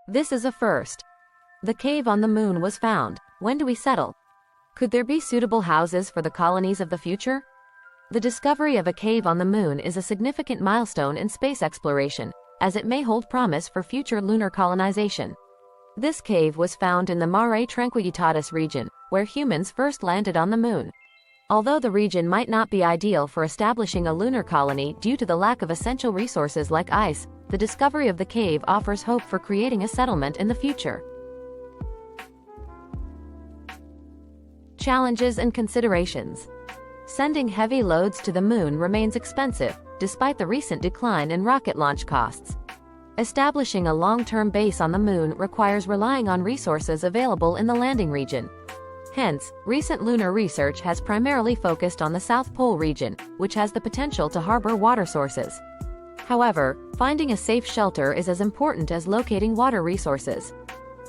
This is a first. The cave on the moon was found. When do we settle? Could there be suitable houses for the colonies of the future? The discovery of a cave on the moon is a significant milestone in space exploration, as it may hold promise for future lunar colonization. This cave was found in the Mare Tranquillitatis region, where humans first landed on the moon. Although the region might not be ideal for establishing a lunar colony due to the lack of essential resources like ice, the discovery of the cave offers hope for creating a settlement in the future. Challenges and considerations. Sending heavy loads to the moon remains expensive, despite the recent decline in rocket launch costs. Establishing a long-term base on the moon requires relying on resources available in the landing region. Hence, recent lunar research has primarily focused on the South Pole region, which has the potential to harbor water sources. However, finding a safe shelter is as important as locating water resources.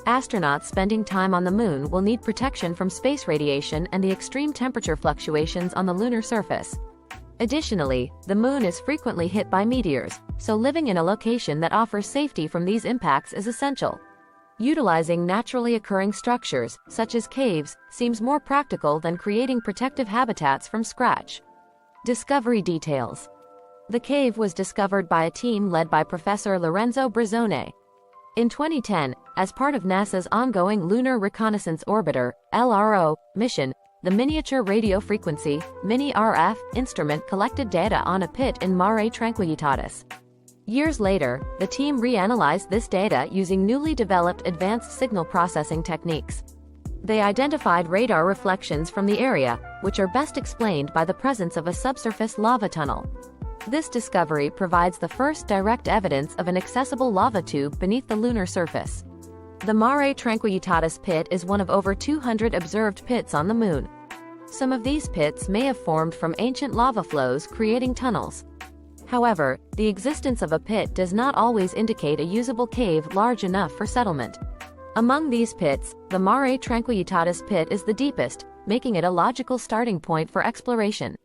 Astronauts spending time on the moon will need protection from space radiation and the extreme temperature fluctuations on the lunar surface. Additionally, the moon is frequently hit by meteors, so living in a location that offers safety from these impacts is essential. Utilizing naturally occurring structures, such as caves, seems more practical than creating protective habitats from scratch. Discovery details. The cave was discovered by a team led by Professor Lorenzo Brizzone. In 2010, as part of NASA's ongoing Lunar Reconnaissance Orbiter (LRO) mission, the Miniature Radio Frequency (Mini-RF) instrument collected data on a pit in Mare Tranquillitatis. Years later, the team reanalyzed this data using newly developed advanced signal processing techniques. They identified radar reflections from the area, which are best explained by the presence of a subsurface lava tunnel. This discovery provides the first direct evidence of an accessible lava tube beneath the lunar surface. The Mare Tranquillitatis pit is one of over 200 observed pits on the moon. Some of these pits may have formed from ancient lava flows creating tunnels. However, the existence of a pit does not always indicate a usable cave large enough for settlement. Among these pits, the Mare Tranquillitatis pit is the deepest, making it a logical starting point for exploration.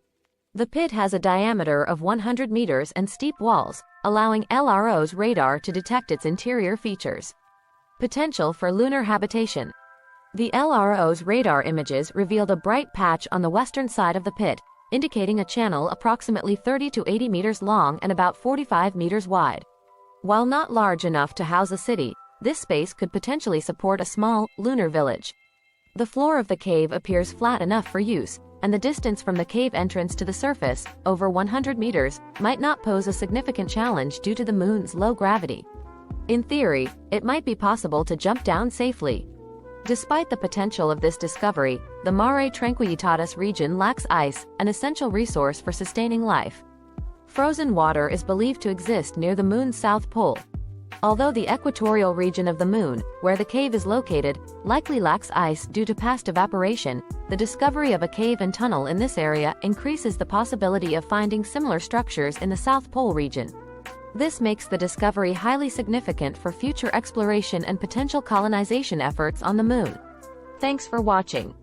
The pit has a diameter of 100 meters and steep walls, allowing LRO's radar to detect its interior features. Potential for lunar habitation. The LRO's radar images revealed a bright patch on the western side of the pit, indicating a channel approximately 30 to 80 meters long and about 45 meters wide. While not large enough to house a city, this space could potentially support a small, lunar village. The floor of the cave appears flat enough for use, and the distance from the cave entrance to the surface, over 100 meters, might not pose a significant challenge due to the moon's low gravity. In theory, it might be possible to jump down safely. Despite the potential of this discovery, the Mare Tranquillitatis region lacks ice, an essential resource for sustaining life. Frozen water is believed to exist near the moon's south pole. Although the equatorial region of the moon, where the cave is located, likely lacks ice due to past evaporation, the discovery of a cave and tunnel in this area increases the possibility of finding similar structures in the South Pole region. This makes the discovery highly significant for future exploration and potential colonization efforts on the moon. Thanks for watching.